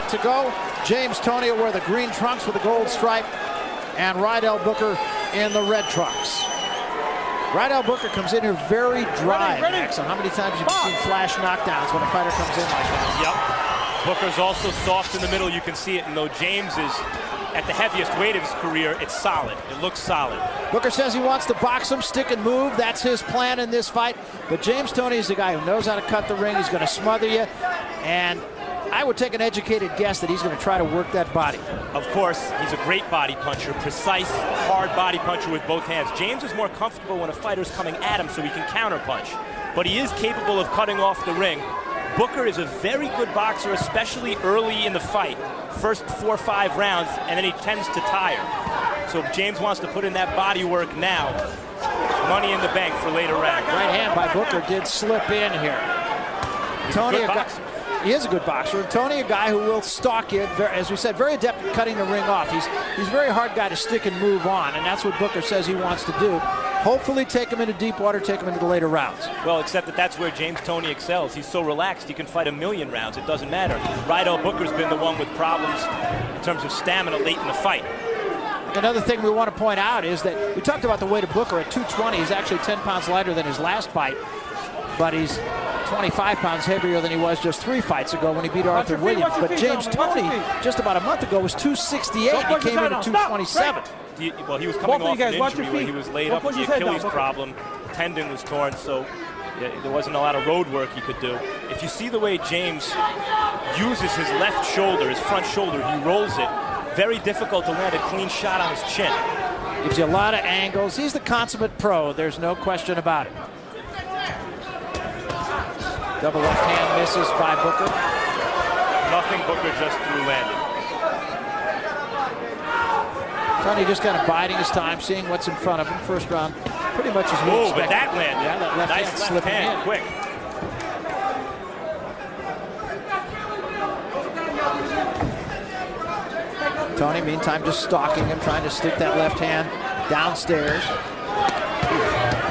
fight to go. James Toney will wear the green trunks with the gold stripe, and Rydell Booker in the red trunks. Rydell Booker comes in here very dry, Max, on how many times you've seen flash knockdowns when a fighter comes in like that. Yep. Booker's also soft in the middle. You can see it, and though James is at the heaviest weight of his career, it's solid. It looks solid. Booker says he wants to box him, stick and move. That's his plan in this fight. But James Toney is the guy who knows how to cut the ring. He's going to smother you. And I would take an educated guess that he's going to try to work that body. Of course, he's a great body puncher, precise, hard body puncher with both hands. James is more comfortable when a fighter's coming at him so he can counterpunch. But he is capable of cutting off the ring. Booker is a very good boxer, especially early in the fight. First 4 or 5 rounds, and then he tends to tire. So if James wants to put in that body work now, money in the bank for later rounds. Right hand by Booker did slip in here. Toney, he is a good boxer. Toney, a guy who will stalk you, as we said, very adept at cutting the ring off. He's a very hard guy to stick and move on, and that's what Booker says he wants to do. Hopefully take him into deep water, take him into the later rounds. Well, except that's where James Toney excels. He's so relaxed, he can fight a million rounds. It doesn't matter. Rydell Booker's been the one with problems in terms of stamina late in the fight. Another thing we want to point out is that we talked about the weight of Booker at 220. He's actually 10 pounds lighter than his last fight, but he's 25 pounds heavier than he was just 3 fights ago when he beat Arthur Williams. But James Toney, just about a month ago, was 268. He came in at 227. Well, he was coming off an injury where he was laid up with the Achilles problem. Tendon was torn, so there wasn't a lot of road work he could do. If you see the way James uses his left shoulder, his front shoulder, he rolls it. Very difficult to land a clean shot on his chin. Gives you a lot of angles. He's the consummate pro. There's no question about it. Double left hand misses by Booker. Nothing Booker just threw landing. Toney just kind of biding his time, seeing what's in front of him. First round, pretty much as we expected. But that landed. Yeah, that left nice hand left slipping hand, in. Quick. Toney, meantime, just stalking him, trying to stick that left hand downstairs.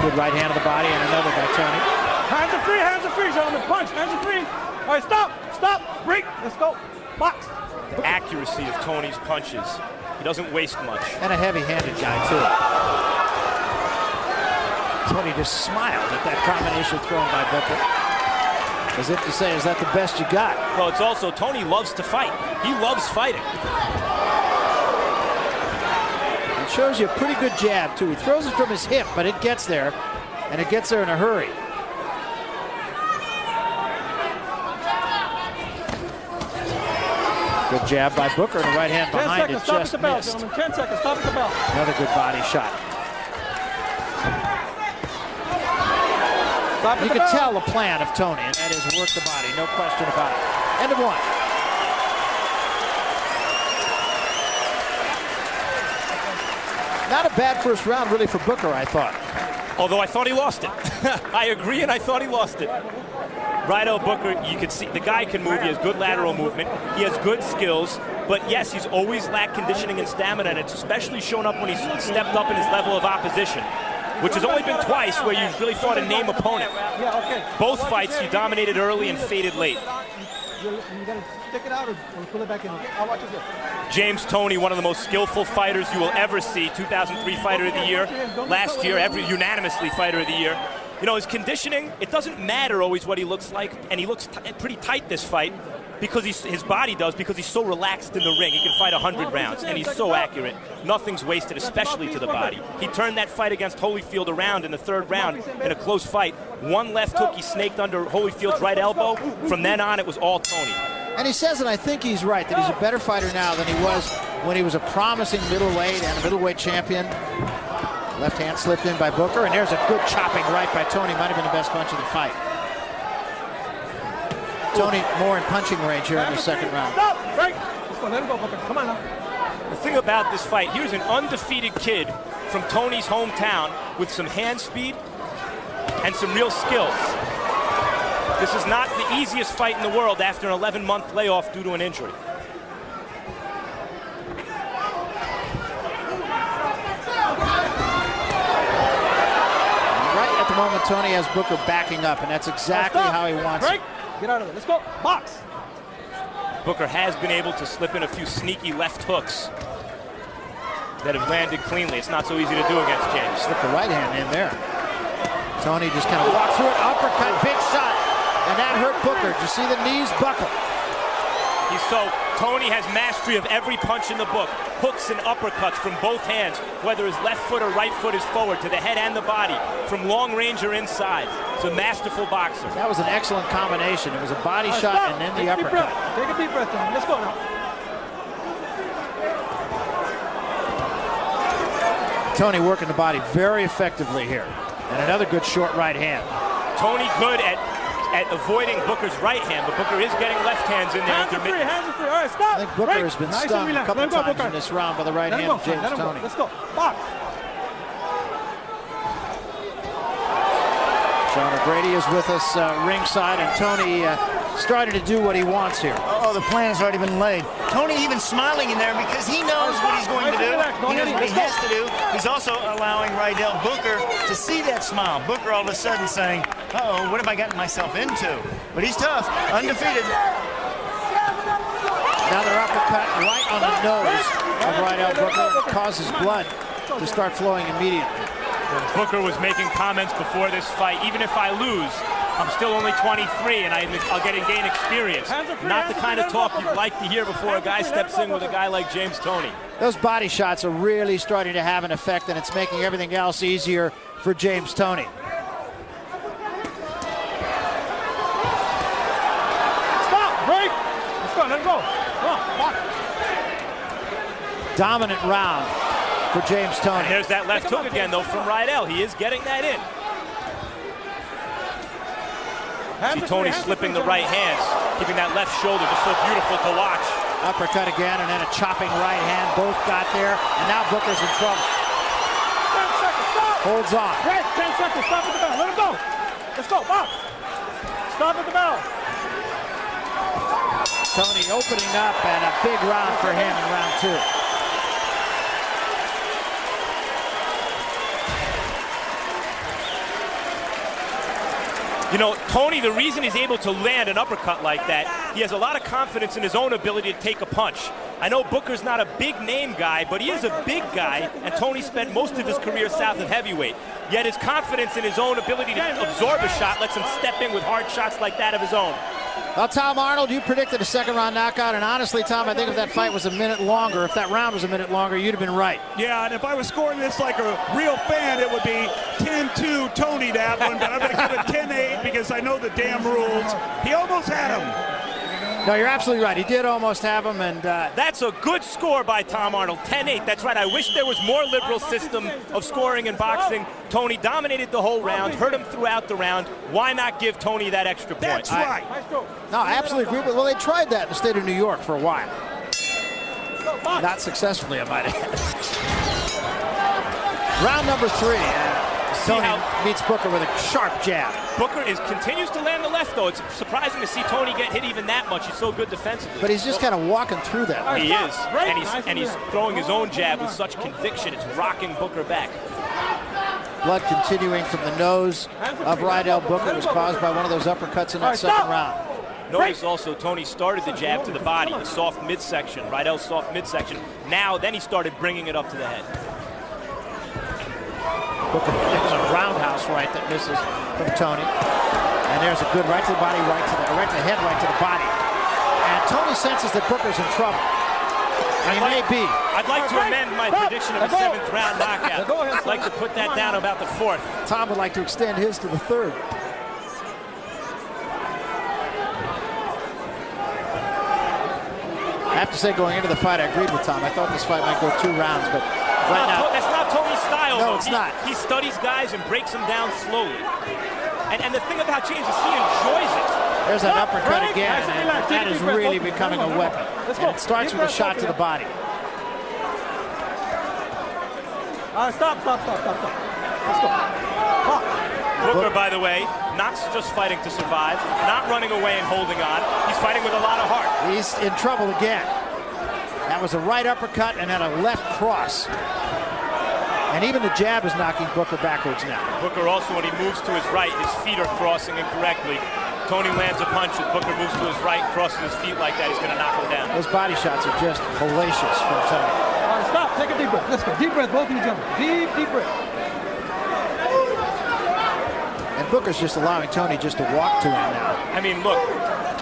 Good right hand of the body, and another by Toney. Hands are free, gentlemen. Punch, hands are free. All right, stop, break. Let's go. Box. The accuracy of Toney's punches. He doesn't waste much. And a heavy-handed guy, too. Toney just smiled at that combination thrown by Booker. As if to say, is that the best you got? Well, it's also, Toney loves to fight. He loves fighting. It shows you a pretty good jab, too. He throws it from his hip, but it gets there, and it gets there in a hurry. Good jab by Booker, and the right hand behind it just missed. 10 seconds, stop at the bell. Another good body shot. You can tell the plan of Toney, and that is work the body, no question about it. End of 1. Not a bad first round, really, for Booker, I thought. Although I thought he lost it. I agree, and I thought he lost it. Rydell Booker, you can see the guy can move. He has good lateral movement. He has good skills. But yes, he's always lacked conditioning and stamina, and it's especially shown up when he's stepped up in his level of opposition, which has only been twice where you really fought a name opponent. Both fights, he dominated early and faded late. You gotta stick it out or pull it back in. Okay, I'll watch it. James Toney, one of the most skillful fighters you will ever see. 2003 Fighter of the Year. Last year, unanimously Fighter of the Year. You know, his conditioning, it doesn't matter always what he looks like, and he looks pretty tight this fight because his body does, because he's so relaxed in the ring. He can fight 100 rounds, and he's so accurate. Nothing's wasted, especially to the body. He turned that fight against Holyfield around in the 3rd round in a close fight. One left hook, he snaked under Holyfield's right elbow. From then on, it was all Toney. And he says, and I think he's right, that he's a better fighter now than he was when he was a promising middleweight and a middleweight champion. Left hand slipped in by Booker, and there's a good chopping right by Toney. Might have been the best punch of the fight. Toney more in punching range here in the 2nd round. Stop! Break! Let's go, let him go, Booker. Come on now. The thing about this fight, here's an undefeated kid from Toney's hometown with some hand speed and some real skills. This is not the easiest fight in the world after an 11-month layoff due to an injury. Moment Toney has Booker backing up, and that's exactly how he wants it. Get out of there. Let's go. Box. Booker has been able to slip in a few sneaky left hooks that have landed cleanly. It's not so easy to do against James. Slip the right hand in there. Toney just kind of walked through it, uppercut, big shot, and that hurt Booker. Did you see the knees buckle? Toney has mastery of every punch in the book. Hooks and uppercuts from both hands, whether his left foot or right foot is forward, to the head and the body, from long range or inside. It's a masterful boxer. That was an excellent combination. It was a body shot and then the uppercut. Take a deep breath, Toney. Let's go now. Toney working the body very effectively here. And another good short right hand. Toney good at avoiding Booker's right hand, but Booker is getting left hands in there. Hands are free, hands are free. All right, stop. I think Booker has been stung a couple times in this round by the right hand of James Toney. Let's go. Box. Sean O'Grady is with us ringside, and Toney starting to do what he wants here. Oh, the plan has already been laid. Toney even smiling in there because he knows what he's going to do. He knows what he has to do. He's also allowing Rydell Booker to see that smile. Booker all of a sudden saying, uh-oh, what have I gotten myself into? But he's tough, undefeated. Another uppercut right on the nose of Rydell Booker. Causes blood to start flowing immediately. Booker was making comments before this fight. Even if I lose, I'm still only 23 and I'll gain experience. Not the kind of talk you'd like to hear before a guy steps in with a guy like James Toney. Those body shots are really starting to have an effect, and it's making everything else easier for James Toney. Stop, break. Let's go, let go. Come on, walk. Dominant round for James Toney. And there's that left hook again, though, from Rydell. He is getting that in. See Toney slipping the right hands, keeping that left shoulder just so beautiful to watch. Uppercut again, and then a chopping right hand. Both got there, and now Booker's in trouble. 10 seconds, stop. Holds on. Break, 10 seconds, stop at the bell. Let him go. Let's go, box. Stop at the bell. Toney opening up, and a big round for him in round 2. You know, Toney, the reason he's able to land an uppercut like that, he has a lot of confidence in his own ability to take a punch. I know Booker's not a big name guy, but he is a big guy, and Toney spent most of his career south of heavyweight. Yet his confidence in his own ability to absorb a shot lets him step in with hard shots like that of his own. Well, Tom Arnold, you predicted a second-round knockout, and honestly, Tom, I think if that fight was a minute longer, if that round was a minute longer, you'd have been right. Yeah, and if I was scoring this like a real fan, it would be 10-2 Toney that one, but I'm going to give it 10-8 because I know the damn rules. He almost had him. No, you're absolutely right. He did almost have him, and that's a good score by Tom Arnold. 10-8. That's right. I wish there was more liberal system of scoring in boxing. Toney dominated the whole round, hurt him throughout the round. Why not give Toney that extra point? That's right. No, I absolutely agree. Well, they tried that in the state of New York for a while. Not successfully, I might add. Round number 3. Toney meets Booker with a sharp jab. Booker continues to land the left, though. It's surprising to see Toney get hit even that much. He's so good defensively. But he's just kind of walking through that. He is, and he's throwing his own jab with such conviction. It's rocking Booker back. Blood continuing from the nose of Rydell Booker. It was caused by one of those uppercuts in that second round. Notice also Toney started the jab to the body, the soft midsection, Rydell's soft midsection. Then he started bringing it up to the head. Booker, there's a roundhouse right that misses from Toney. And there's a good right to the body, right to the head, right to the body. And Toney senses that Booker's in trouble. And he may be. I'd like to amend my prediction of a 7th round knockout. I'd like to put that down about the 4th. Tom would like to extend his to the 3rd. I have to say, going into the fight, I agreed with Tom. I thought this fight might go 2 rounds, but right now... That's not Toney's style, no, though. It's not. He studies guys and breaks them down slowly. And the thing about James is he enjoys it. There's an uppercut again, and that is really becoming a weapon. And it starts with a shot to the body. Stop. Let's go. Booker, by the way, not just fighting to survive, not running away and holding on. He's fighting with a lot of heart. He's in trouble again. That was a right uppercut and then a left cross. And even the jab is knocking Booker backwards now. Booker also, when he moves to his right, his feet are crossing incorrectly. Tony lands a punch. As Booker moves to his right, crosses his feet like that, he's going to knock him down. Those body shots are just hellacious from Tony. All right, stop. Take a deep breath. Let's go. Deep breath, both of you gentlemen. Deep breath. And Booker's just allowing Tony just to walk to him now. I mean, look,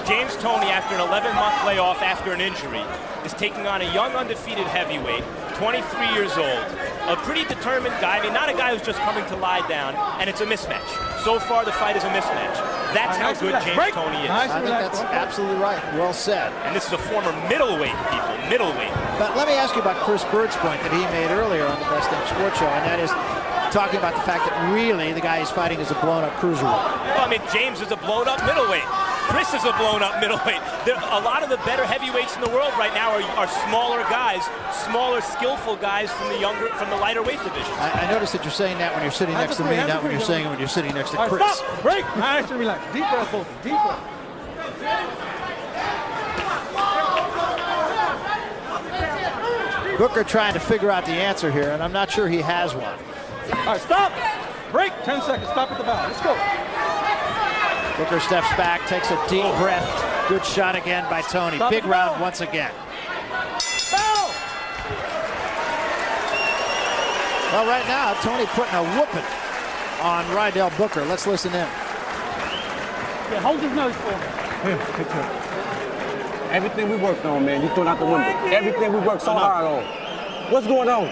James Toney, after an 11-month layoff after an injury, is taking on a young undefeated heavyweight, 23 years old, a pretty determined guy. I mean, not a guy who's just coming to lie down, and it's a mismatch. So far, the fight is a mismatch. That's how good James Toney is. I think that's absolutely right. Well said. And this is a former middleweight, people, middleweight. But let me ask you about Chris Bird's point that he made earlier on the Best Damn Sports Show, and that is talking about the fact that really the guy he's fighting is a blown-up cruiserweight. Well, I mean, James is a blown-up middleweight. Chris is a blown-up middleweight. A lot of the better heavyweights in the world right now are smaller guys, smaller, skillful guys from the lighter weight division. I noticed that you're saying that when you're sitting next to me, not when you're saying it when you're sitting next to Chris. Stop. Break. Nice and relax. Deep breath, both. Deep breath. Booker trying to figure out the answer here, and I'm not sure he has one. All right, stop. Break. 10 seconds. Stop at the bow. Let's go. Booker steps back, takes a deep breath. Good shot again by Tony. Stop Big round once again. Bow. Well, right now, Tony putting a whooping on Rydell Booker. Let's listen in. Yeah, hold his nose for me. Here, take care. Everything we worked on, man, you thrown out the window. Everything we worked so hard on. What's going on?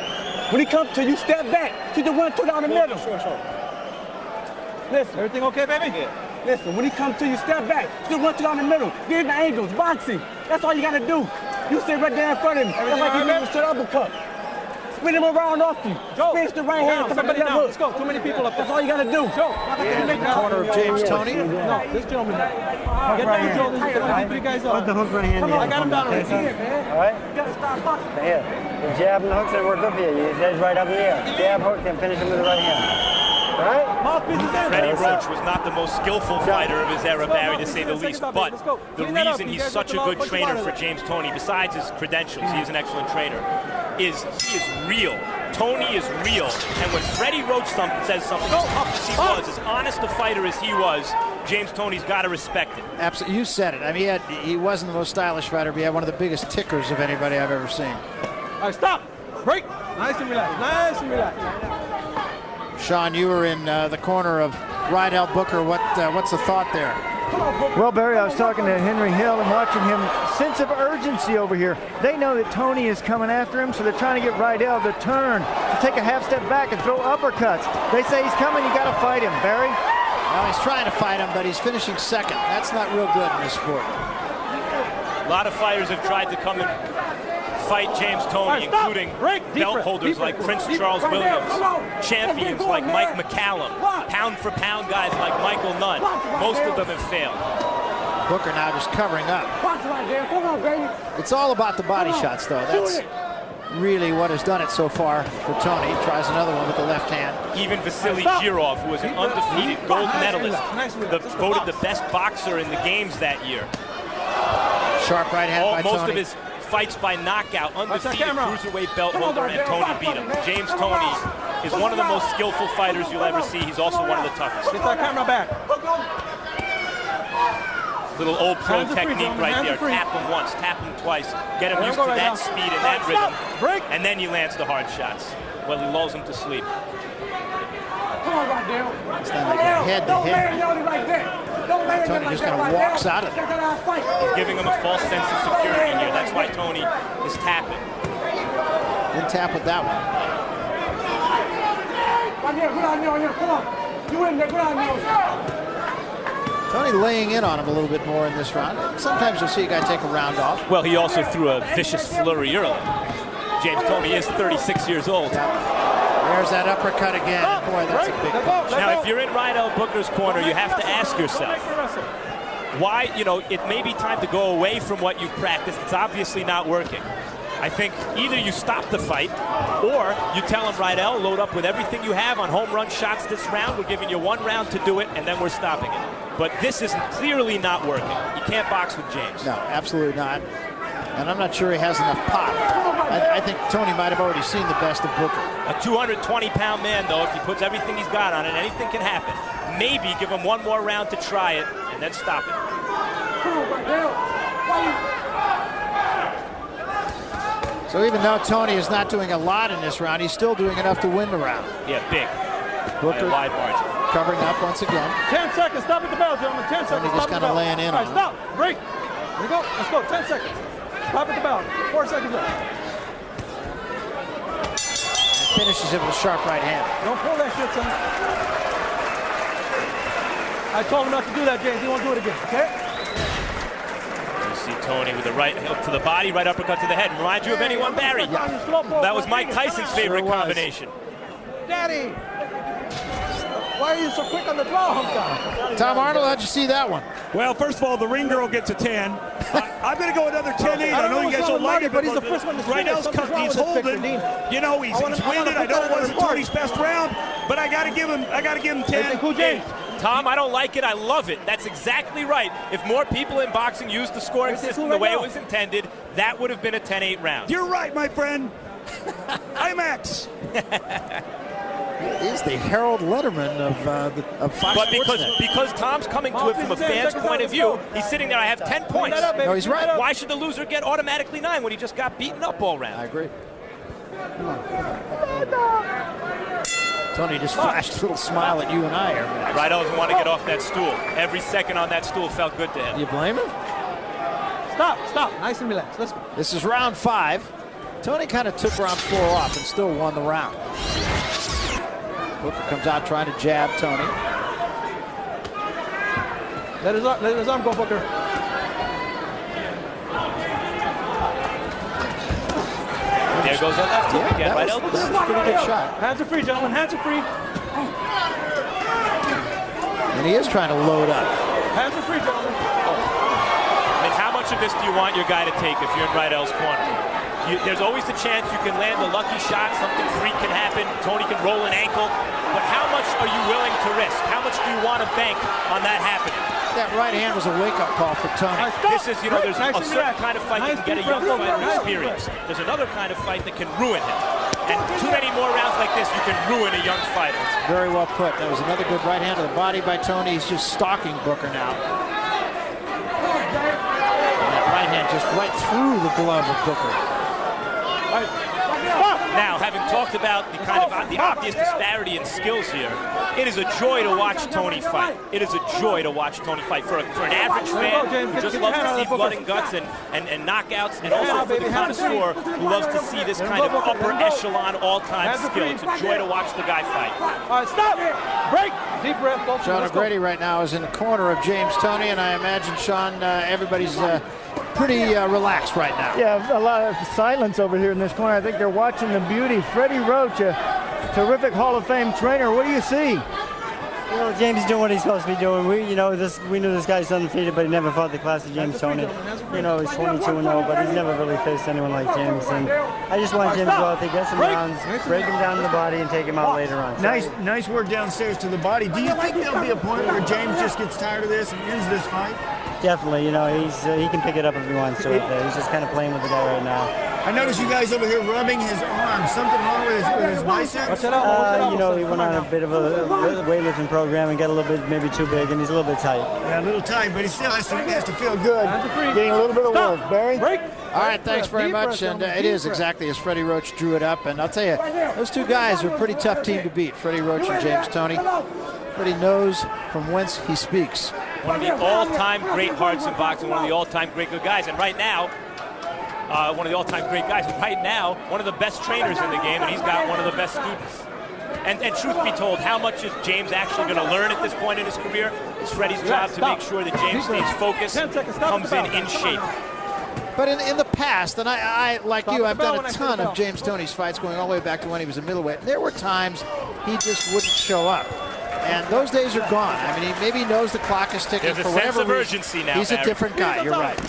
When he comes to you, step back. You just want to down the middle. Sure. Listen. Everything okay, baby? Yeah. Listen, when he comes to you, step back. You just want to down the middle. Get the angles, boxing. That's all you got to do. You sit right there in front of him. That's like you never stood uppercut. Spin him around off you. Spin the right hand. Somebody down. Let's go. Too many people up there. That's all you got to do. Joe. Corner of James Toney. No, this gentleman. Get down, Joe. This is going to three guys up. Put the hook right hand. Come on, I got him down already. All right? You got to stop boxing. Here. The jab and the hooks that work up here. His head's right up in the air. Jab, hook, then finish him with the right hand. All right? Mouthpiece is in. Freddie Roach was not the most skillful fighter of his era, Barry, to say the least, but the reason he's such a good trainer for James Toney, besides his credentials, he is an excellent trainer, is he is real. Tony is real, and when Freddie Roach says something as tough as he was, as honest a fighter as he was, James Toney's got to respect it. Absolutely, you said it. I mean, he wasn't the most stylish fighter, but he had one of the biggest tickers of anybody I've ever seen. All right, stop. Break. Nice and relaxed. Nice and relaxed. Sean, you were in the corner of Rydell Booker. What's the thought there? Well, Barry, I was talking to Henry Hill and watching him. Sense of urgency over here. They know that Tony is coming after him, so they're trying to get Rydell to turn, to take a half step back and throw uppercuts. They say he's coming, you got to fight him, Barry. Well, he's trying to fight him, but he's finishing second. That's not real good in this sport. A lot of fighters have tried to come and fight James Toney, including belt holders like Prince Charles Williams, champions like Mike McCallum, pound-for-pound guys like Michael Nunn. Most of them have failed. Booker now just covering up. It's all about the body shots, though. That's really what has done it so far for Tony. He tries another one with the left hand. Even Vasily Girov, who was an undefeated gold medalist, voted the best boxer in the games that year. Sharp right hand by Tony. Most of his fights by knockout, undefeated cruiserweight belt holder, and Tony beat him. James Toney is one of the most skillful fighters you'll ever see. He's also one of the toughest. Get that camera back. Little old pro technique right there. Tap him once, tap him twice. Get him used to that speed and that rhythm. And then he lands the hard shots. Well, he lulls him to sleep. It's not like a head-to-head. Tony just kind of walks out of there. He's giving him a false sense of security here. That's why Tony is tapping. Didn't tap with that one. Tony laying in on him a little bit more in this round. Sometimes you'll see a guy take a round off. Well, he also threw a vicious flurry early. James Toney is 36 years old. There's that uppercut again. Boy, that's a big punch. Now, if you're in Rydell Booker's corner, you have to ask yourself, why, it may be time to go away from what you've practiced. It's obviously not working. I think either you stop the fight or you tell him, Rydell, load up with everything you have on home run shots this round. We're giving you one round to do it, and then we're stopping it. But this is clearly not working. You can't box with James. No, absolutely not. And I'm not sure he has enough pop. I think Toney might have already seen the best of Booker. A 220-pound man, though, if he puts everything he's got on it, anything can happen. Maybe give him one more round to try it, and then stop it. So even though Toney is not doing a lot in this round, he's still doing enough to win the round. Yeah, big. Booker wide margin. Covering up once again. 10 seconds. Stop at the bell, gentlemen. 10 seconds. Toney just kind of laying in on him. Stop. Break. Here we go. Let's go. 10 seconds. Stop at the bell. 4 seconds left. And finishes it with a sharp right hand. Don't pull that shit, son. I told him not to do that, James. He won't do it again, okay? You see Toney with the right hook to the body, right uppercut to the head. Reminds you of anyone, Barry? That was Mike Tyson's favorite combination. Daddy! Why are you so quick on the draw, Hump? Tom Arnold, how'd you see that one? Well, first of all, the ring girl gets a 10. I'm going to go another 10-8. I know you guys don't like it, but he's the first one to Rydell's he's holding. You know, he's winning. I know it wasn't Tony's best round, but I got to give him 10. Who, James? Tom, I don't like it. I love it. That's exactly right. If more people in boxing used the scoring system the way it was intended, that would have been a 10-8 round. You're right, my friend. IMAX. He is the Harold Letterman of Fox But Sports because Tom's coming to it from a fan's point of view, he's sitting there, I have 10 points. No, he's right. Why should the loser get automatically 9 when he just got beaten up all round? I agree. Toney just flashed a little smile at you and I here. Rydell doesn't want to get off that stool. Every second on that stool felt good to him. You blame him? Stop. Nice and relaxed. Let's go. This is round 5. Toney kind of took round 4 off and still won the round. Booker comes out trying to jab Toney. Let his arm go, Booker. There goes that left hook again. That was a pretty good shot. Hands are free, gentlemen. Hands are free. And he is trying to load up. Hands are free, gentlemen. I mean, how much of this do you want your guy to take if you're in Rydell's corner? There's always the chance you can land a lucky shot, something freak can happen, Toney can roll an ankle, but how much are you willing to risk? How much do you want to bank on that happening? That right hand was a wake-up call for Toney. This is, there's a certain kind of fight that can get a young fighter experience. There's another kind of fight that can ruin him. And too many more rounds like this, you can ruin a young fighter. Very well put. That was another good right hand to the body by Toney. He's just stalking Booker now. And that right hand just right through the glove of Booker. Now, having talked about the obvious disparity in skills here, it is a joy to watch Toney fight. It is a joy to watch Toney fight. For an average fan who just loves to see blood and guts and knockouts, and also for the connoisseur who loves to see this kind of upper echelon all-time skill. It's a joy to watch the guy fight. All right, stop. Break. Deep breath, folks. Sean O'Grady right now is in the corner of James Toney, and I imagine, Sean, everybody's pretty relaxed right now. Yeah, a lot of silence over here in this corner. I think they're watching the beauty. Freddie Roach, a terrific Hall of Fame trainer. What do you see? You know, James is doing what he's supposed to be doing. We knew this guy's undefeated, but he never fought the class of James Toney. You know, he's 22-0, but he's never really faced anyone like James. And I just want James to go out there, get some rounds, break him down to the body, and take him out later on. Nice work downstairs to the body. Do you think there'll be a point where James just gets tired of this and ends this fight? Definitely, you know, he can pick it up if he wants to. He's just kind of playing with the guy right now. I noticed you guys over here rubbing his arm. Something wrong with his biceps? You know, he went on a bit of a weightlifting program and got a little bit maybe too big, and he's a little bit tight. Yeah, a little tight, but he still has to feel good. Getting a little bit of work. Barry? All right, thanks very much. And it is exactly as Freddie Roach drew it up. And I'll tell you, those two guys are a pretty tough team to beat, Freddie Roach and James Toney. Freddie knows from whence he speaks. One of the all-time great hearts in boxing, one of the all-time great good guys. And right now, one of the all-time great guys. And right now, one of the best trainers in the game, and he's got one of the best students. And truth be told, how much is James actually going to learn at this point in his career? It's Freddie's job to make sure that James stays focused, comes in shape. But in the past, and I like you, I've done a ton of James Toney's fights going all the way back to when he was a middleweight. There were times he just wouldn't show up. And those days are gone. I mean, he maybe knows the clock is ticking. There's for whatever sense of reason. urgency now, He's a different guy. You're right.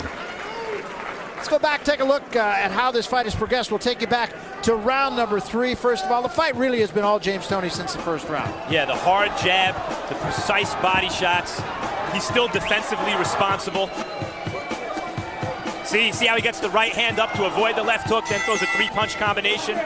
Let's go back, take a look at how this fight has progressed. We'll take you back to round number 3. First of all, the fight really has been all James Toney since the first round. Yeah, the hard jab, the precise body shots. He's still defensively responsible. See how he gets the right hand up to avoid the left hook, then throws a 3-punch combination.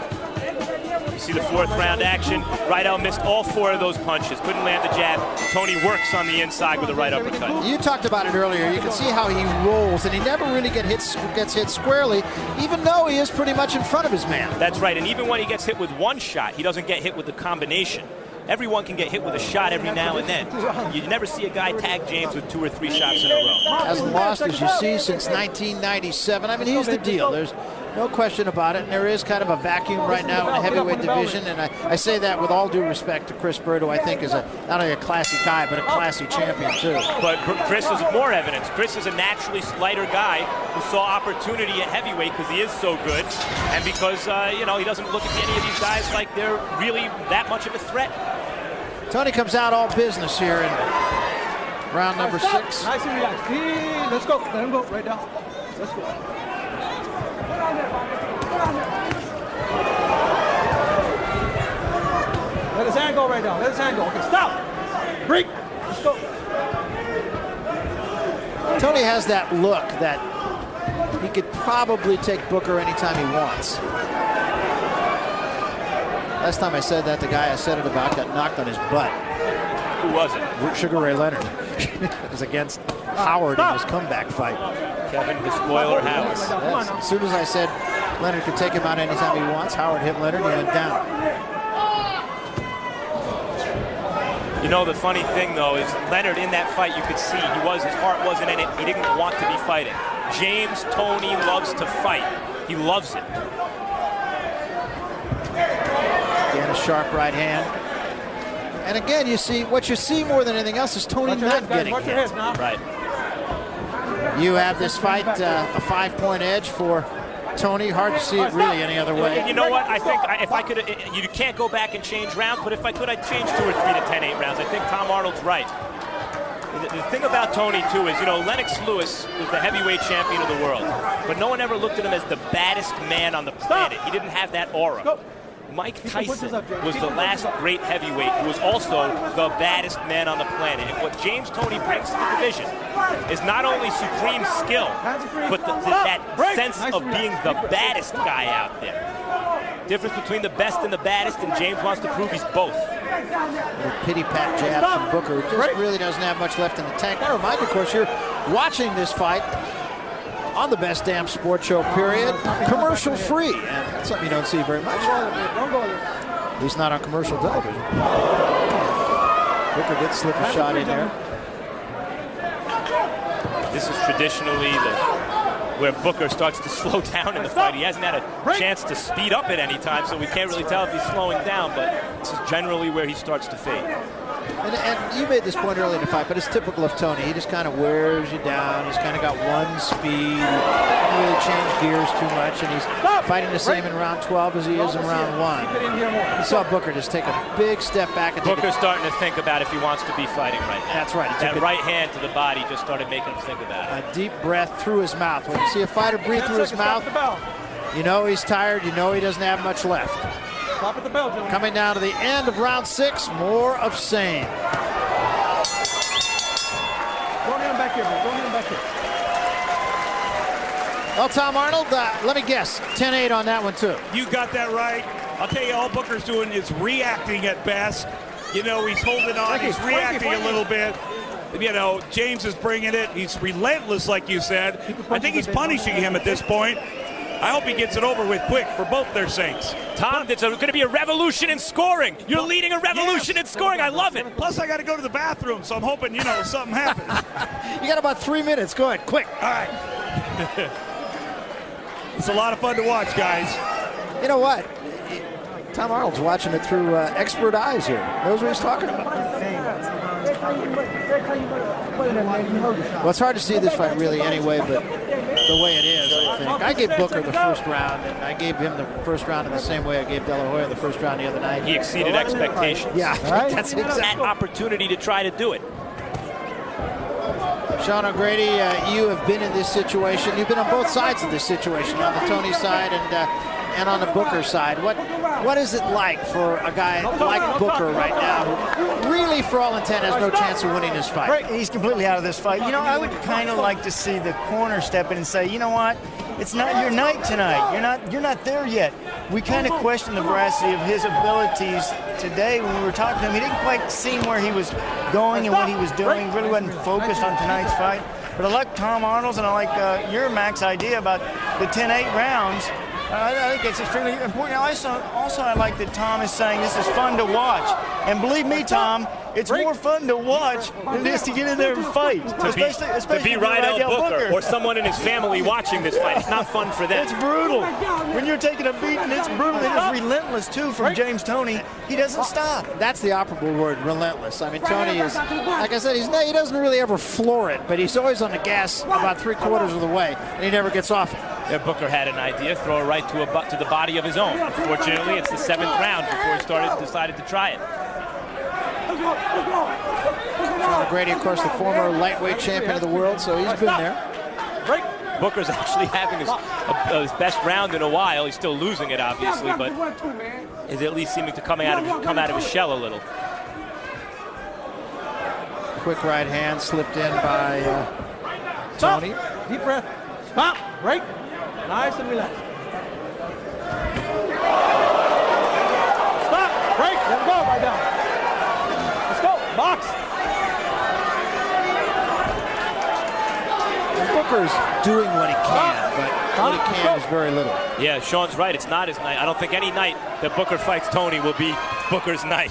You see the 4th round action. Rydell missed all 4 of those punches. Couldn't land the jab. Toney works on the inside with a right uppercut. You talked about it earlier. You can see how he rolls, and he never really gets hit squarely, even though he is pretty much in front of his man. That's right, and even when he gets hit with one shot, he doesn't get hit with the combination. Everyone can get hit with a shot every now and then. You never see a guy tag James with 2 or 3 shots in a row. Hasn't lost, as you see, since 1997. I mean, he's the deal. There's no question about it, and there is kind of a vacuum right now in the heavyweight division, and I say that with all due respect to Chris Bird, who I think is not only a classy guy, but a classy champion, too. But Chris is more evidence. Chris is a naturally lighter guy who saw opportunity at heavyweight because he is so good, and because, you know, he doesn't look at any of these guys like they're really that much of a threat. Toney comes out all business here in round number 6. Nice and relaxed. Let's go. Let him go right down. Let's go. Let his hand go right down. Let his hand go. Okay, stop. Break. Let's go. Toney has that look that he could probably take Booker anytime he wants. Last time I said that, the guy I said it about got knocked on his butt. Who was it? Sugar Ray Leonard. It was against Howard in his comeback fight. Kevin the Spoiler Howard. Yes. As soon as I said Leonard could take him out anytime he wants, Howard hit Leonard and he went down. You know, the funny thing, though, is Leonard in that fight, you could see his heart wasn't in it. He didn't want to be fighting. James Toney loves to fight. He loves it. Again, a sharp right hand. And again, you see, what you see more than anything else is Toney not getting hit. Right. You have this fight a 5-point edge for Toney. Hard to see it really any other way. You know what? I think if I could, you can't go back and change rounds, but if I could, I'd change 2 or 3 to 10-8 rounds. I think Tom Arnold's right. The thing about Toney, too, is, you know, Lennox Lewis was the heavyweight champion of the world, but no one ever looked at him as the baddest man on the planet. He didn't have that aura. Mike Tyson was the last great heavyweight who was also the baddest man on the planet. And what James Toney brings to the division is not only supreme skill, but that sense of being the baddest guy out there. Difference between the best and the baddest, and James wants to prove he's both. Little pity-pat jabs from Booker, who just really doesn't have much left in the tank. I remind you, of course, you're watching this fight on the best damn sports show, period, commercial-free. And that's something you don't see very much. At least not on commercial television. Booker did slip a shot in there. This is traditionally where Booker starts to slow down in the fight. He hasn't had a chance to speed up at any time, so we can't really tell if he's slowing down, but this is generally where he starts to fade. And you made this point earlier in the fight, but it's typical of Toney. He just kind of wears you down. He's kind of got one speed. He doesn't really change gears too much, and he's fighting the same in round 12 as he is in round 1. You saw Booker just take a big step back. And Booker's starting to think about if he wants to be fighting right now. That's right. That right hand to the body just started making him think about it. A deep breath through his mouth. When you see a fighter breathe through his mouth, you know he's tired. You know he doesn't have much left. Stop at the bell, gentlemen. Coming down to the end of round 6, more of same. Don't hit him back here, man. Don't hit him back here. Well, Tom Arnold, let me guess, 10-8 on that one, too. You got that right. I'll tell you, all Booker's doing is reacting at best. You know, he's holding on. He's reacting a little bit. You know, James is bringing it. He's relentless, like you said. I think he's punishing him at this point. I hope he gets it over with quick for both their sakes. Tom, it's going to be a revolution in scoring. You're leading a revolution in scoring. I love it. Plus, I got to go to the bathroom, so I'm hoping, you know, something happens. You got about 3 minutes. Go ahead, quick. All right. It's a lot of fun to watch, guys. You know what? Tom Arnold's watching it through expert eyes here. Knows what he's talking about. Well, it's hard to see this fight really anyway, but the way it is, I think. I gave Booker the first round, and I gave him the first round in the same way I gave De La Hoya the first round the other night. He exceeded expectations. Yeah, that's exactly. That opportunity to try to do it. Sean O'Grady, you have been in this situation. You've been on both sides of this situation, on the Toney side and and on the Booker side, what is it like for a guy like Booker right now, who really, for all intent, has no chance of winning this fight? He's completely out of this fight. You know, I would kind of like to see the corner step in and say, you know what? It's not your night tonight. You're not there yet. We kind of questioned the veracity of his abilities today when we were talking to him. He didn't quite seem where he was going and what he was doing. Really wasn't focused on tonight's fight. But I like Tom Arnold's, and I like your Mac's idea about the 10-8 rounds. I think it's extremely important. Also, I like that Tom is saying this is fun to watch. And believe me, Tom, it's more fun to watch than it is to get in there and fight. Especially to be Rydell Booker or someone in his family watching this fight. It's not fun for them. It's brutal. When you're taking a beating, it's brutal. It is relentless, too, from James Toney. He doesn't stop. That's the operable word, relentless. I mean, Toney is, like I said, he doesn't really ever floor it, but he's always on the gas about 3/4 of the way, and he never gets off it. Yeah, Booker had an idea, throw it right to the body of his own. Unfortunately, it's the 7th round before he decided to try it. Sean O'Grady, of course, the former lightweight champion of the world, so he's been there. Booker's actually having his best round in a while. He's still losing it, obviously, but is at least seeming to come out of his shell a little. Quick right hand slipped in by Toney. Deep breath. Stop. Break. Nice and relaxed. Stop. Break. Let go. Right down. Let's go. Box. Booker's doing what he can, but what he can is very little. Yeah, Sean's right. It's not his night. I don't think any night that Booker fights Toney will be Booker's night.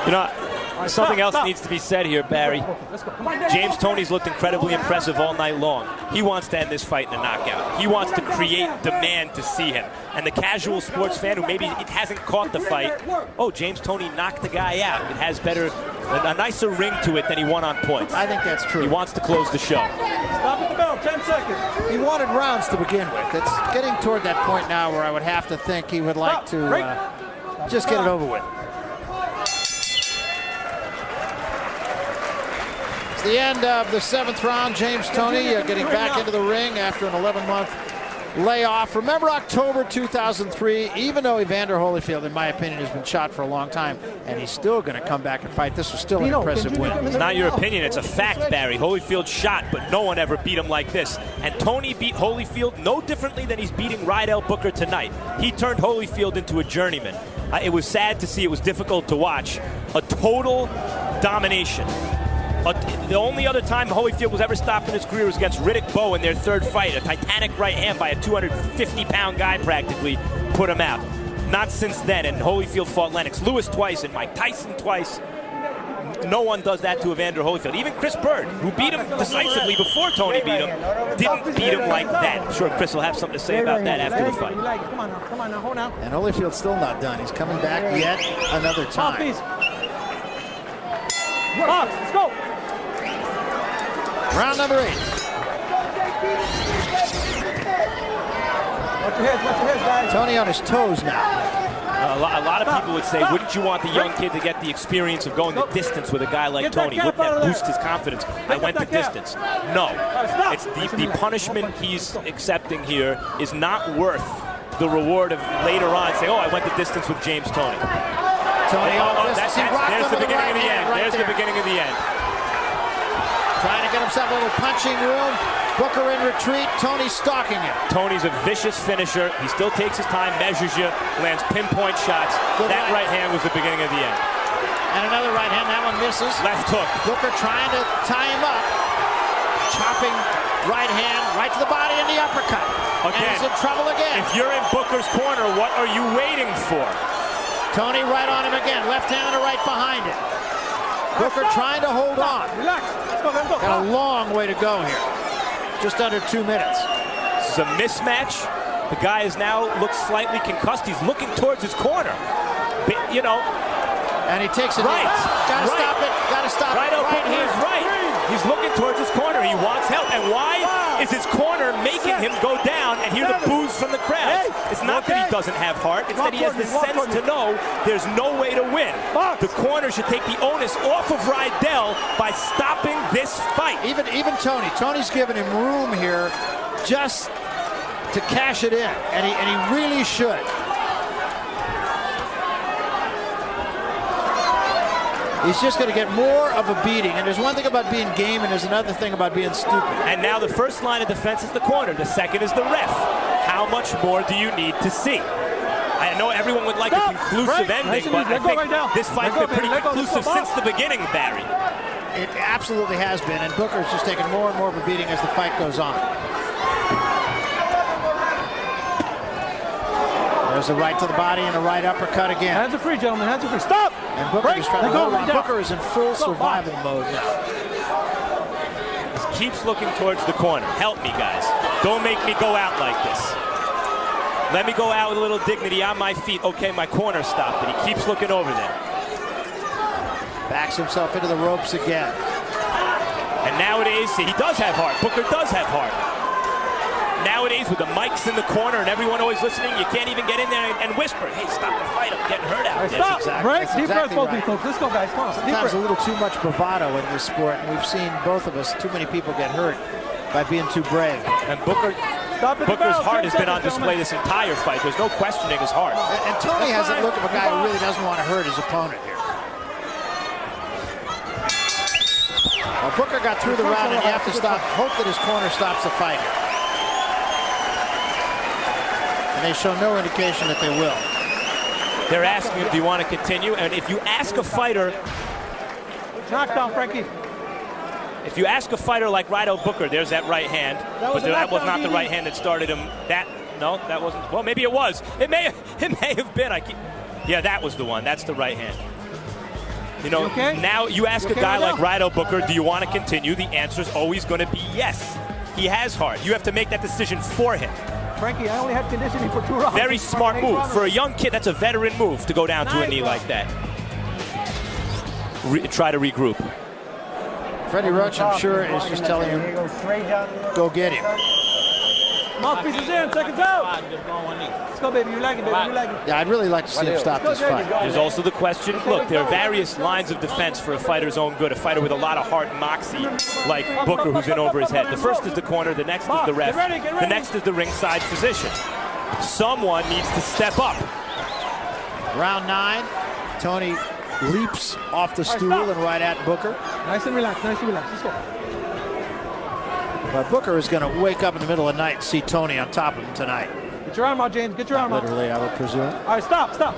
You know, something else needs to be said here, Barry. James Toney's looked incredibly impressive all night long. He wants to end this fight in a knockout. He wants to create demand to see him. And the casual sports fan who maybe it hasn't caught the fight, oh, James Toney knocked the guy out. It has a nicer ring to it than he won on points. I think that's true. He wants to close the show. Stop at the bell. 10 seconds. He wanted rounds to begin with. It's getting toward that point now where I would have to think he would like to just get it over with. The end of the 7th round. James Toney getting back into the ring after an 11-month layoff. Remember October 2003, even though Evander Holyfield, in my opinion, has been shot for a long time, and he's still going to come back and fight. This was still an impressive win. It's not your opinion. It's a fact, Barry. Holyfield shot, but no one ever beat him like this. And Toney beat Holyfield no differently than he's beating Rydell Booker tonight. He turned Holyfield into a journeyman. It was sad to see. It was difficult to watch. A total domination. The only other time Holyfield was ever stopped in his career was against Riddick Bowe in their 3rd fight. A titanic right hand by a 250-pound guy practically put him out. Not since then, and Holyfield fought Lennox Lewis twice and Mike Tyson twice. No one does that to Evander Holyfield. Even Chris Bird, who beat him decisively before Toney beat him, didn't beat him like that. I'm sure Chris will have something to say about that after the fight. Come on now, hold now. And Holyfield's still not done. He's coming back yet another time. Box, let's go. Round number 8. Watch your heads, guys. Toney on his toes now. A lot of people would say, wouldn't you want the young kid to get the experience of going the distance with a guy like Toney? Wouldn't that boost his confidence? I went the distance. No. It's the punishment he's accepting here is not worth the reward of later on saying, oh, I went the distance with James Toney. There's the beginning of the end. There's the beginning of the end. Trying to get himself a little punching room. Booker in retreat. Toney stalking him. Toney's a vicious finisher. He still takes his time, measures you, lands pinpoint shots. That right hand was the beginning of the end. And another right hand. That one misses. Left hook. Booker trying to tie him up. Chopping right hand right to the body and the uppercut. Again, and he's in trouble again. If you're in Booker's corner, what are you waiting for? Toney right on him again. Left hand and a right behind it. Booker trying to hold on. Relax. Let's go. Got a long way to go here. Just under 2 minutes. This is a mismatch. The guy is now looks slightly concussed. He's looking towards his corner. But, you know, And he takes it. Right. Gotta stop it. Gotta stop it. Right here. Right. He's looking towards his corner. He wants help. And why is his corner making him go down and hear the boos from the crowd? It's not that he doesn't have heart. It's that he has the sense to know there's no way to win. The corner should take the onus off of Rydell by stopping this fight. Even Toney. Tony's giving him room here just to cash it in. And he really should. He's just going to get more of a beating. And there's one thing about being game, and there's another thing about being stupid. And now the first line of defense is the corner. The second is the ref. How much more do you need to see? I know everyone would like a conclusive ending, but I think this fight's been pretty conclusive since the beginning, Barry. It absolutely has been, and Booker's just taking more and more of a beating as the fight goes on. There's a right to the body and a right uppercut again. Hands are free, gentlemen. Hands are free. Stop! And Booker is trying to hold on. Booker is in full survival mode now. He keeps looking towards the corner. Help me, guys. Don't make me go out like this. Let me go out with a little dignity on my feet. Okay, my corner stopped it. He keeps looking over there. Backs himself into the ropes again. And nowadays, he does have heart. Booker does have heart. Nowadays, with the mics in the corner and everyone always listening, you can't even get in there and whisper, hey, stop the fight, I'm getting hurt out there. Stop! Break! Deep breath, both of you folks. Let's go, guys. Come on. Sometimes a little too much bravado in this sport, and we've seen both of us, too many people get hurt by being too brave. And Booker's heart has been on display this entire fight. There's no questioning his heart. And Toney has a look of a guy who really doesn't want to hurt his opponent here. Well, Booker got through the round, and you have to hope that his corner stops the fight here. And they show no indication that they will. They're asking him, do you want to continue? And if you ask a fighter... Knockdown, Frankie. If you ask a fighter like Rydell Booker, there's that right hand. But that was not the right hand that started him. No, that wasn't. Well, maybe it was. It may have been. Yeah, that was the one. That's the right hand. You know, now you ask a guy like Rydell Booker, do you want to continue? The answer is always going to be yes. He has heart. You have to make that decision for him. Frankie, I only had conditioning for 2 rounds. Very smart move. For a young kid, that's a veteran move to go down to a knee like that. Try to regroup. Freddie Roach, I'm sure, is just telling him, go get him. Mouthpiece is in, seconds out. Let's go, baby. You like it, baby. You like it. Yeah, I'd really like to see him stop this fight. There's also the question, look, there are various lines of defense for a fighter's own good, a fighter with a lot of heart and moxie, like Booker, who's in over his head. The first is the corner, the next is the ref, the next is the ringside physician. Someone needs to step up. Round 9, Toney leaps off the stool and right at Booker. Nice and relaxed, nice and relaxed. Let's go. But Booker is going to wake up in the middle of the night and see Toney on top of him tonight. Get your arm out, James. Get your arm out. Literally, I would presume. All right, stop. No.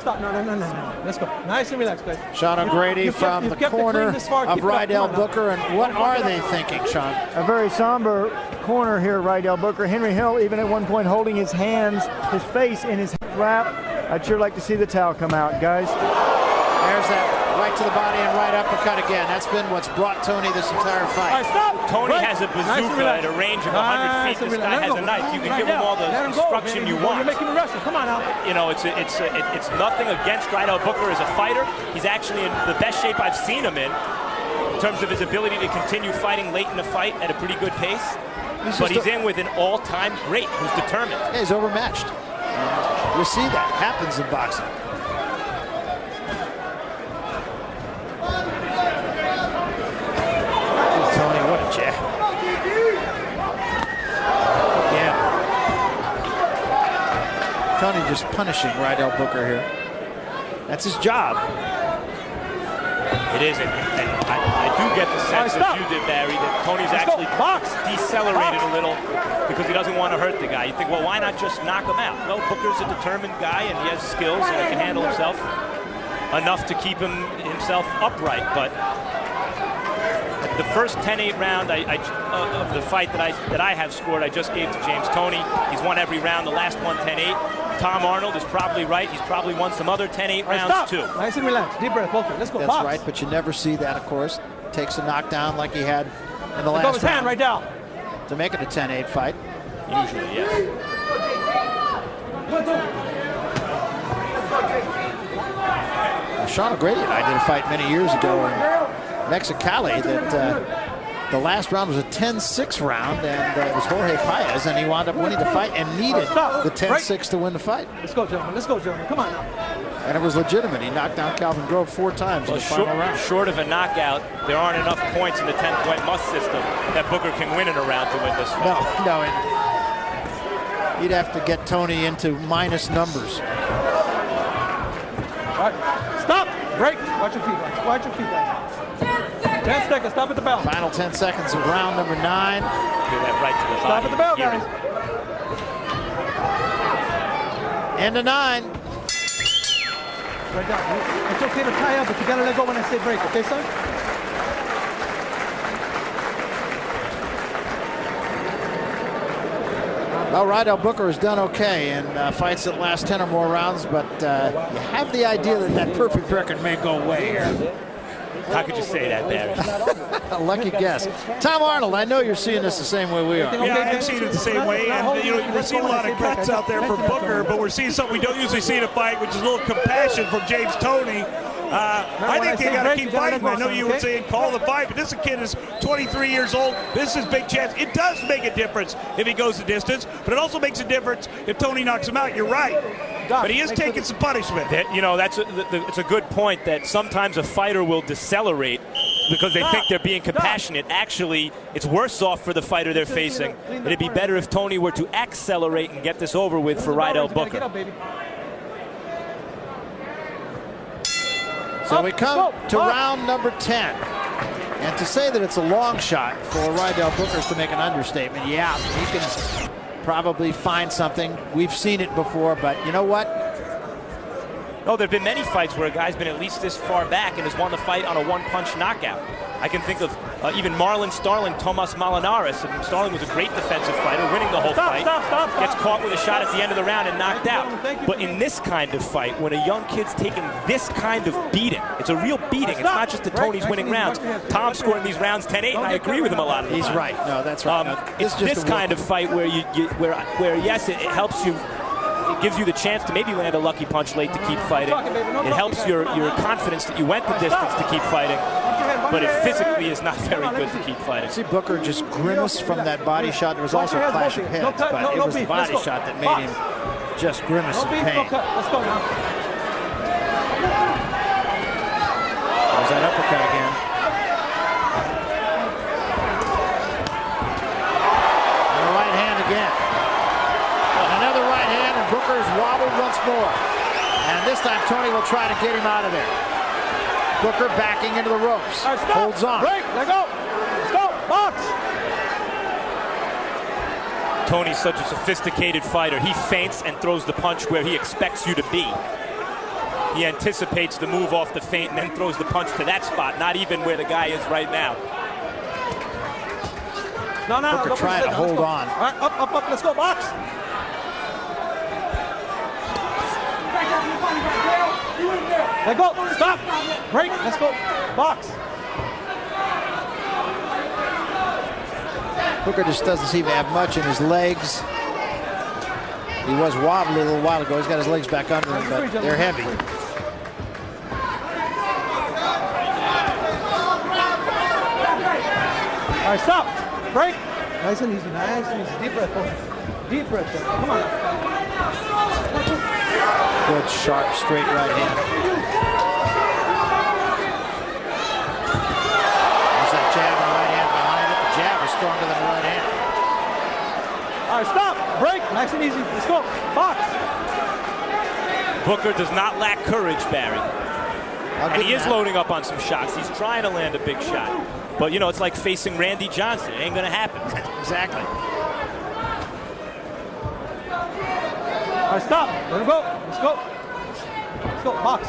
Let's go. Nice and relaxed, guys. Sean O'Grady from the corner of Rydell Booker. And what are they thinking, Sean? A very somber corner here, Rydell Booker. Henry Hill, even at one point, holding his hands, his face in his wrap. I'd sure like to see the towel come out, guys. There's that right to the body and right uppercut again. That's been what's brought Toney this entire fight. All right, stop. Toney has a bazooka at a range of 100 feet. This guy has a knife. You can give him all the instruction you want. You're making me wrestle. Come on now. You know, it's nothing against Rydell Booker as a fighter. He's actually in the best shape I've seen him in terms of his ability to continue fighting late in the fight at a pretty good pace. But he's in with an all-time great who's determined. Yeah, he's overmatched. You see that happens in boxing. Toney, what a jab. Yeah. Toney just punishing Rydell Booker here. That's his job. It is, and I do get the sense, as you did, Barry, that Toney's actually decelerated a little because he doesn't want to hurt the guy. You think, well, why not just knock him out? Well, Booker's a determined guy, and he has skills, and he can handle himself enough to keep himself upright. But the first 10-8 round of the fight that I have scored, I just gave to James Toney. He's won every round. The last one, 10-8. Tom Arnold is probably right. He's probably won some other 10-8 rounds too. Nice and relaxed. Deep breath. Okay, let's go. That's right, but you never see that, of course. Takes a knockdown like he had in the last round. Hand right down. To make it a 10-8 fight. Usually, yes. Sean O'Grady and I did a fight many years ago in Mexicali that the last round was a 10-6 round, and it was Jorge Paez, and he wound up winning the fight and needed the 10-6 to win the fight. Let's go, gentlemen. Let's go, gentlemen. Come on now. And it was legitimate. He knocked down Calvin Grove 4 times in the final round. Short of a knockout, there aren't enough points in the 10-point must system that Booker can win in a round to win this fight. No. He'd have to get Toney into minus numbers. All right. Stop. Break. Watch your feet. Watch your feet. 10 seconds. Stop at the bell. Final 10 seconds of round number 9. Do that right to the Stop body. at the bell, guys. End of 9. Right down. It's okay to tie up, but you got to let go when I say break. Okay, son? Well, Rydell Booker has done okay in fights that last 10 or more rounds, but you have the idea that that perfect record may go away here. How could you say that, Barry? A lucky guess. Tom Arnold, I know you're seeing this the same way we are. Yeah, I'm seeing it the same way. And, we're seeing a lot of cuts out there from Booker, but we're seeing something we don't usually see in a fight, which is a little compassion from James Toney. I think they got to keep fighting. I know you were saying call the fight, but this kid is 23 years old. This is big chance. It does make a difference if he goes the distance, but it also makes a difference if Toney knocks him out. You're right. But he is taking some punishment. It's a good point that sometimes a fighter will decelerate because they think they're being compassionate. Actually, it's worse off for the fighter they're facing. It'd be better if Toney were to accelerate and get this over with for Rydell Booker. So we come to round number 10. And to say that it's a long shot for Rydell Booker is to make an understatement. Yeah, he can probably find something. We've seen it before, but you know what? No, there have been many fights where a guy's been at least this far back and has won the fight on a one-punch knockout. I can think of even Marlon Starling, Tomas Malinares. And Starling was a great defensive fighter, winning the whole fight. Gets caught with a shot at the end of the round and knocked out. But in this kind of fight, when a young kid's taking this kind of beating, it's a real beating. It's not just that Toney's winning rounds. Tom's scoring these rounds 10-8, and I agree with him a lot of the time. He's right. No, that's right. It's this kind of fight where where yes, it helps you. It gives you the chance to maybe land a lucky punch late to keep fighting. It helps your confidence that you went the distance to keep fighting. But it physically is not very good to keep fighting. See Booker just grimace from that body shot. There was also a clash of heads, but it was the body shot that made him just grimace in pain. Let's go now. There's that uppercut again. And a right hand again. Another right hand, and Booker's wobbled once more. And this time Toney will try to get him out of there. Booker backing into the ropes. Right, holds on. Break. Let go. Let's go. Box. Toney's such a sophisticated fighter. He feints and throws the punch where he expects you to be. He anticipates the move off the feint and then throws the punch to that spot, not even where the guy is right now. No. Booker trying to hold on. All right, up. Let's go. Box. Let go. Stop. Break. Let's go. Box. Booker just doesn't seem to have much in his legs. He was wobbly a little while ago. He's got his legs back under him, but they're heavy. All right, stop. Break. Nice and easy. Nice and easy. Deep breath, boys. Deep breath. Come on. Good, sharp, straight right hand. There's that jab and right hand behind it. The jab is stronger than the right hand. All right, stop. Break. Nice and easy. Let's go. Box. Booker does not lack courage, Barry. And he is loading up on some shots. He's trying to land a big shot. But, you know, it's like facing Randy Johnson. It ain't going to happen. Exactly. All right, stop. Let him go. Let's go. Let's go. Box.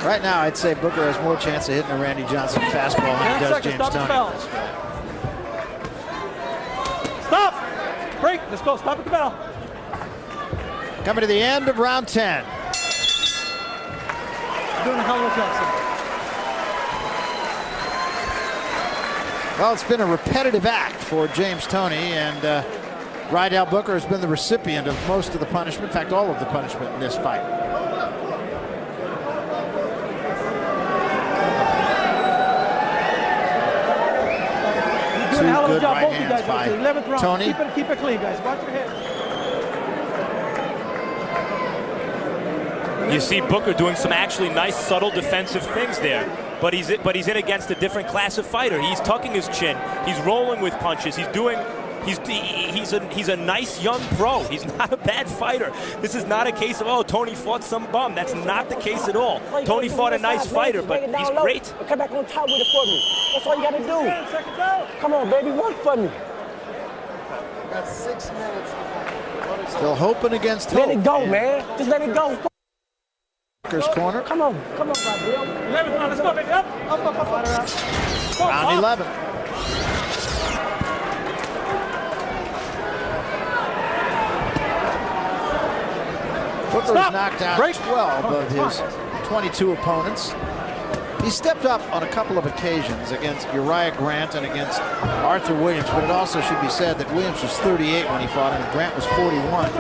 Right now, I'd say Booker has more chance of hitting a Randy Johnson fastball than he does James Toney. Stop. Break. Let's go. Stop at the bell. Coming to the end of round 10. Doing a hell of a job, sir. Well, it's been a repetitive act for James Toney, and Rydell Booker has been the recipient of most of the punishment, in fact, all of the punishment in this fight. good job, right both you guys. hands by 11th round. Toney. Keep it clean, guys. Watch your head. You see Booker doing some actually nice, subtle defensive things there. But he's in against a different class of fighter. He's tucking his chin. He's rolling with punches. He's a nice young pro. He's not a bad fighter. This is not a case of, oh, Toney fought some bum. That's not the case at all. Toney fought a nice fighter, but he's great. Come back on top with it for me. That's all you got to do. Come on, baby, work for me. Got 6 minutes. Still hoping against hope. Let it go, man. Just let it go. Booker's corner. Come on, Rydell. 11th round, let's go, baby. Up. Round 11. Booker's knocked out 12 of his 22 opponents. He stepped up on a couple of occasions against Uriah Grant and against Arthur Williams, but it also should be said that Williams was 38 when he fought him and Grant was 41.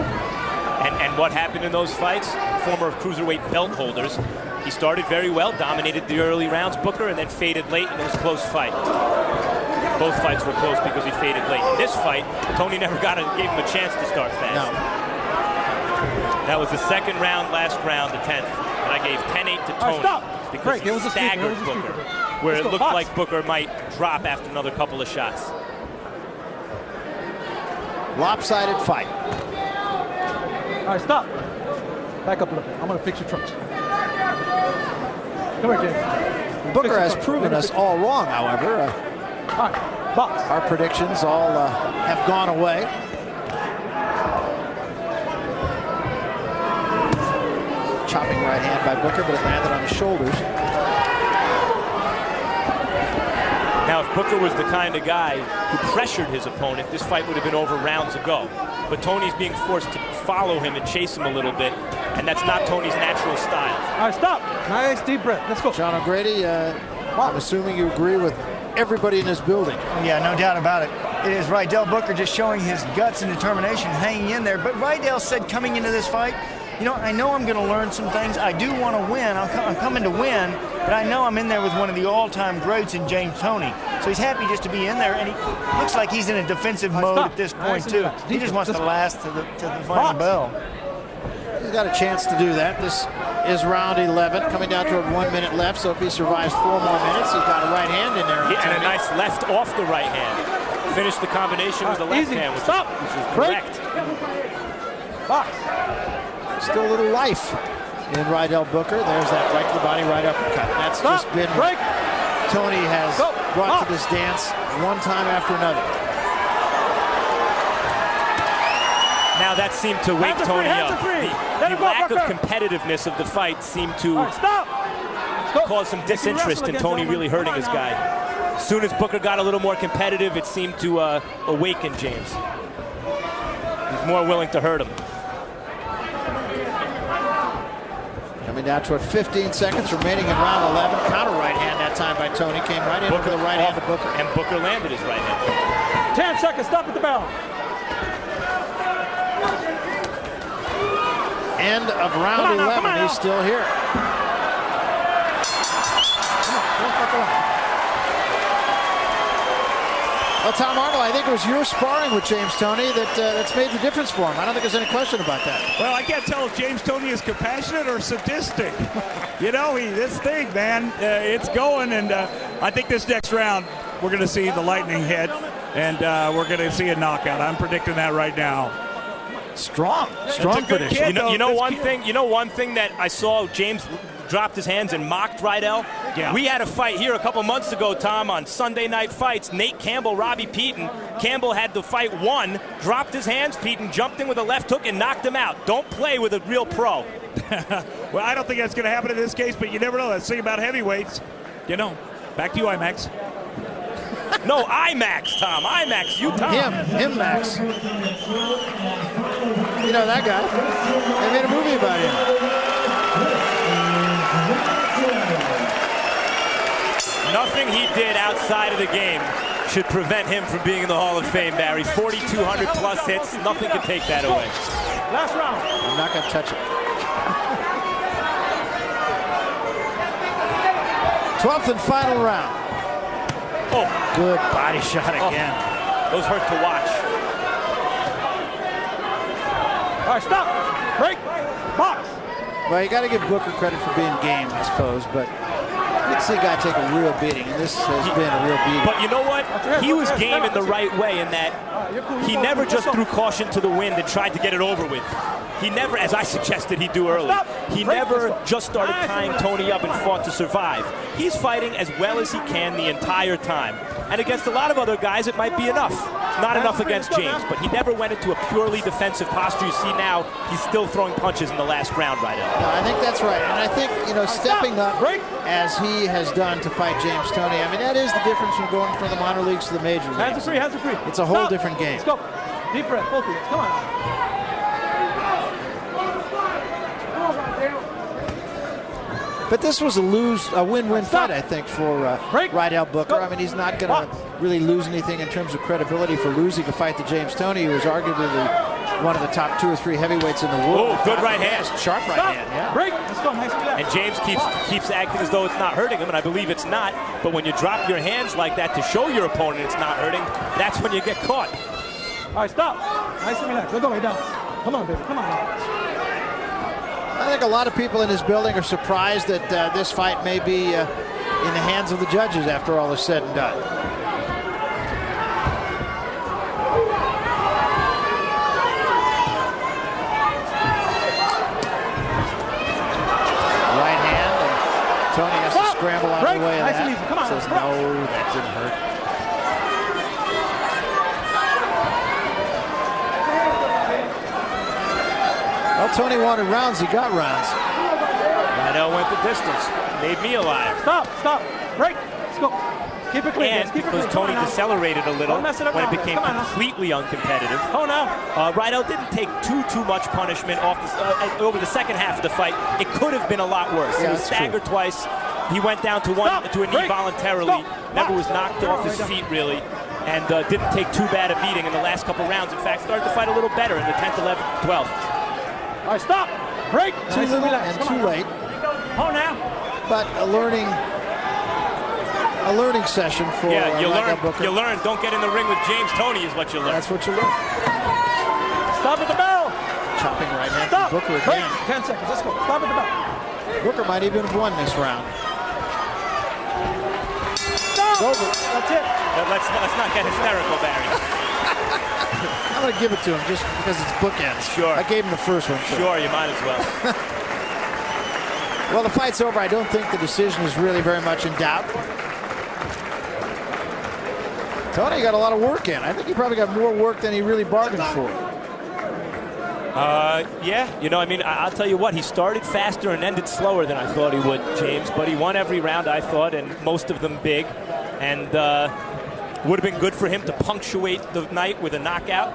And what happened in those fights? Former cruiserweight belt holders. He started very well, dominated the early rounds, Booker, and then faded late, and it was a close fight. Both fights were close because he faded late. In this fight, Toney never gave him a chance to start fast. No. That was the second round, last round, the 10th. And I gave 10-8 to Toney because he staggered Booker, where it looked like Booker might drop after another couple of shots. Lopsided fight. All right, stop. Back up a little bit. I'm going to fix your trunks. Come here, James. Booker has proven us all wrong, however. All right, box. Our predictions all have gone away. Chopping right hand by Booker, but it landed on his shoulders. Now, if Booker was the kind of guy who pressured his opponent, this fight would have been over rounds ago. But Toney's being forced to follow him and chase him a little bit, and that's not Toney's natural style. All right, stop. Nice deep breath. Let's go. John O'Grady, I'm assuming you agree with everybody in this building. Yeah, no doubt about it. It is Rydell Booker just showing his guts and determination, hanging in there. But Rydell said coming into this fight, you know, I know I'm going to learn some things. I do want to win. I'm coming to win, but I know I'm in there with one of the all-time greats in James Toney. So he's happy just to be in there, and he looks like he's in a defensive mode at this point, too. He just wants to last to the final bell. He's got a chance to do that. This is round 11, coming down to 1 minute left, so if he survives 4 more minutes, he's got a right hand in there. And a nice left off the right hand. Finished the combination with the left hand, which is correct. Box. Still a little life in Rydell Booker. There's that right to the body, right uppercut. That's just been what Toney has brought to this dance one time after another. Now that seemed to wake Toney up. The lack of competitiveness of the fight seemed to cause some disinterest in Toney really hurting his guy. As soon as Booker got a little more competitive, it seemed to awaken James. He's more willing to hurt him. Coming down to 15 seconds remaining in round 11. Counter right hand that time by Toney. Came right in for the right hand of Booker. And Booker landed his right hand. 10 seconds. Stop at the bell. End of round 11. He's still here. Well, Tom Arnold, I think it was your sparring with James Toney that's made the difference for him. I don't think there's any question about that. Well, I can't tell if James Toney is compassionate or sadistic. You know, this thing, man, it's going, and I think this next round we're going to see the lightning hit, and we're going to see a knockout. I'm predicting that right now. Strong prediction. Kid, you know one thing that I saw James dropped his hands and mocked Rydell. Yeah. We had a fight here a couple months ago, Tom, on Sunday Night Fights. Nate Campbell, Robbie Peaton. Campbell had the fight won, dropped his hands. Peaton jumped in with a left hook and knocked him out. Don't play with a real pro. Well, I don't think that's going to happen in this case, but you never know. That's the thing about heavyweights. You know, back to you, IMAX. No, IMAX, Tom. IMAX, you, Tom. Him, Max. You know that guy. They made a movie about him. Nothing he did outside of the game should prevent him from being in the Hall of Fame, Barry. 4,200 plus hits. Nothing can take that away. Last round. I'm not going to touch it. 12th and final round. Oh, good body shot again. Those hurt to watch. All right, stop. Break. Box. Well, you got to give Booker credit for being game, I suppose, but you can see a guy take a real beating, and this has been a real beating. But you know what? He was game in the right way in that he never just threw caution to the wind and tried to get it over with. He never, as I suggested he'd do early, he never just started tying Toney up and fought to survive. He's fighting as well as he can the entire time. And against a lot of other guys, it might be enough. Not enough against James, but he never went into a purely defensive posture. You see now, he's still throwing punches in the last round, Rydell. No, I think that's right. And I think, you know, stepping up as he has done to fight James Toney, I mean, that is the difference from going from the minor leagues to the major leagues. Hands are free, hands are free. It's a whole different game. Let's go. Deep breath, both of you. Come on. But this was a win-win fight, I think, for Rydell Booker. I mean, he's not going to really lose anything in terms of credibility for losing a fight to James Toney, who was arguably one of the top 2 or 3 heavyweights in the world. Oh, good right hand. Sharp right hand, yeah. Break. Let's go. Nice relax. And James keeps acting as though it's not hurting him, and I believe it's not. But when you drop your hands like that to show your opponent it's not hurting, that's when you get caught. All right, stop. Nice and relax. Let's go right down. Come on, baby. Come on. I think a lot of people in this building are surprised that this fight may be in the hands of the judges after all is said and done. Right hand, and Toney has to scramble out of the way of nice that. And easy. Come on. Says, no, that didn't hurt. Well, Toney wanted rounds. He got rounds. Rydell went the distance. Made me a liar. Stop. Break. Let's go. Keep it clean. And Keep it because clean. Toney decelerated a little when it became completely uncompetitive. Oh, no. Rydell didn't take too much punishment off over the second half of the fight. It could have been a lot worse. Yeah, he was staggered twice. He went down to a knee voluntarily. Never was knocked off his feet, really. And didn't take too bad a beating in the last couple rounds. In fact, started to fight a little better in the 10th, 11th, 12th. All right, stop. Break. Too little and too late. Oh, now. But a learning session for you Booker. You learn. Don't get in the ring with James Toney is what you learn. That's what you learn. Stop at the bell. Chopping right hand Stop. from Booker Break. again. 10 seconds. Let's go. Stop at the bell. Booker might even have won this round. Stop. It's over. That's it. Let's not get hysterical, Barry. I'm going to give it to him just because it's bookends. Sure. I gave him the first one. Sure, you might as well. Well, the fight's over. I don't think the decision is really very much in doubt. Toney got a lot of work in. I think he probably got more work than he really bargained for. Yeah, you know, I mean, I'll tell you what, he started faster and ended slower than I thought he would, James, but he won every round, I thought, and most of them big, and would have been good for him to punctuate the night with a knockout.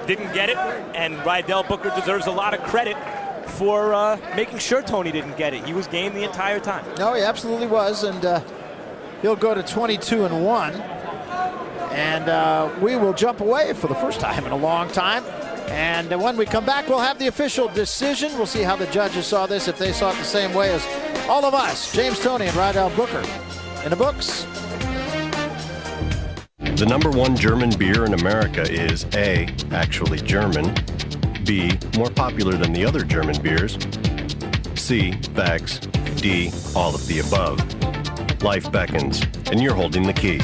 Didn't get it, and Rydell Booker deserves a lot of credit for making sure Toney didn't get it. He was game the entire time. No, he absolutely was, and he'll go to 22-1, and we will jump away for the first time in a long time. And when we come back, we'll have the official decision. We'll see how the judges saw this, if they saw it the same way as all of us. James Toney and Rydell Booker in the books. The #1 German beer in America is A, actually German, B, more popular than the other German beers, C, facts, D, all of the above. Life beckons, and you're holding the key.